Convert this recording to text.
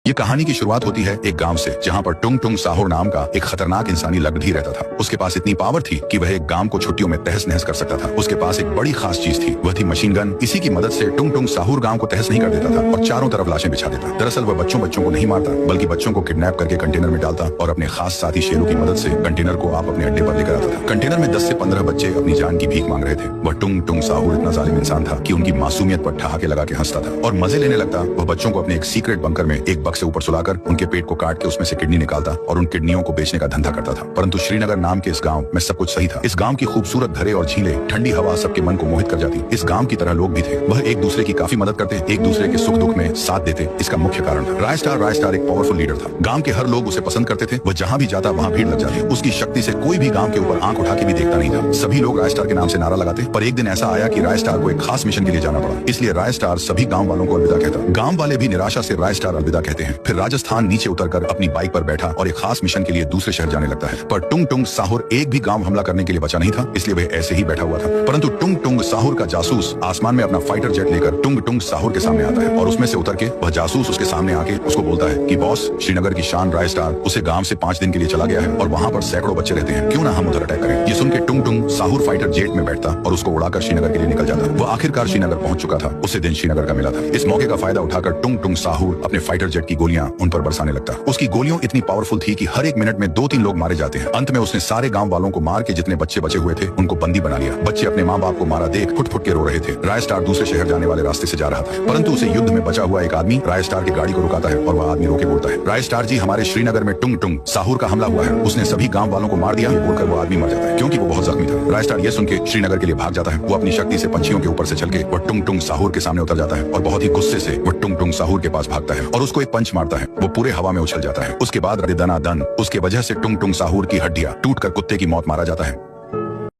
ये कहानी की शुरुआत होती है एक गांव से, जहां पर टुंग टुंग साहुर नाम का एक खतरनाक इंसानी लगढ़ी रहता था। उसके पास इतनी पावर थी कि वह एक गांव को छुट्टियों में तहस नहस कर सकता था। उसके पास एक बड़ी खास चीज थी, वह थी मशीन गन। इसी की मदद से टुंग टुंग साहुर गांव को तहस नहीं कर देता था और चारों तरफ लाशें बिछा देता। दरअसल वह बच्चों को नहीं मारता, बल्कि बच्चों को किडनैप करके कंटेनर में डालता और अपने खास साथी शेरों की मदद से कंटेनर को आप अपने अड्डे पर लेकर आता था। कंटेनर में 10 से 15 बच्चे अपनी जान की भीख मांग रहे थे। वह टुंग टुंग साहुर इतना जालिम इंसान था कि उनकी मासूमियत पर ठहाके लगा के हंसता था और मजे लेने लगता। वह बच्चों को अपने एक सीक्रेट बंकर में एक बक्से ऊपर सुलाकर उनके पेट को काट के उसमें से किडनी निकालता और उन किडनियों को बेचने का धंधा करता था। परंतु श्रीनगर नाम के इस गांव में सब कुछ सही था। इस गांव की खूबसूरत घरे और झीलें, ठंडी हवा सबके मन को मोहित कर जाती। इस गांव की तरह लोग भी थे। वह एक दूसरे की काफी मदद करते, एक दूसरे के सुख दुख में साथ देते। इसका मुख्य कारण था रायस्टार एक पावरफुल लीडर था। गांव के हर लोग उसे पसंद करते थे। वह जहां भी जाता वहां भीड़ लग जाती। उसकी शक्ति से कोई भी गांव के ऊपर आंख उठा के भी देखता नहीं था। सभी लोग रायस्टार के नाम से नारा लगाते। पर एक दिन ऐसा आया कि रायस्टार को एक खास मिशन के लिए जाना पड़ा। इसलिए रायस्टार सभी गांव वालों को अलविदा कहता। गांव वाले भी निराशा से रायस्टार अलविदा कहते हैं। फिर राजस्थान नीचे उतरकर अपनी बाइक पर बैठा और एक खास मिशन के लिए दूसरे शहर जाने लगता है। पर टुंग टुंग साहुर एक भी गांव हमला करने के लिए बचा नहीं था, इसलिए वह ऐसे ही बैठा हुआ था। परंतु टुंग टुंग साहुर का जासूस आसमान में अपना फाइटर जेट लेकर टुंग टुंग साहुर के सामने आता है और उसमें से उतर के वह जासूस उसके सामने आके उसको बोलता है कि बॉस, श्रीनगर की शान रायस्टार उसे गांव से 5 दिन के लिए चला गया है और वहां पर सैकड़ों बच्चे रहते हैं। क्यों ना हम उधर अटैक करें। ये सुन के टुंग टुंग साहुर फाइटर जेट में बैठता और उसको उड़ाकर श्रीनगर के लिए निकल जाता। वह आखिरकार श्रीनगर पहुंच चुका था। उसे दिन श्रीनगर का मिला था। इस मौके का फायदा उठाकर टुंग टुंग साहुर अपने फाइटर जेट की गोलियां उन पर बरसाने लगता। उसकी गोलियों इतनी पावरफुल थी कि हर एक मिनट में 2-3 लोग मारे जाते हैं। अंत में उसने सारे गांव वालों को मार के जितने बच्चे बचे हुए थे उनको बंदी बना लिया। बच्चे अपने माँ बाप को मारा देख फुट फुट के रो रहे थे। रायस्टार दूसरे शहर जाने वाले रास्ते से जा रहा था, परंतु उसे युद्ध में बचा हुआ एक आदमी रायस्टार की गाड़ी को रुकाता है और वह आदमी रोके बोलता है, रायस्टार जी, हमारे श्रीनगर में टुंग टुंग साहुर का हमला हुआ है। उसने सभी गांव वालों को मार दिया। बोलकर वो आदमी मर जाता है क्योंकि वो बहुत जख्मी था। रायस्टार ये सुन के श्रीनगर के लिए भाग जाता है। वो अपनी शक्ति से पंछियों के ऊपर से चल के वो टुंग टुंग साहुर के सामने उतर जाता है और बहुत ही गुस्से से वो टुंग टुंग साहुर के पास भागता है और उसको एक पंच मारता है। वो पूरे हवा में उछल जाता है। उसके बाद दना दन उसके वजह से टुंग टुंग साहुर की हड्डियां टूट कर कुत्ते की मौत मारा जाता है।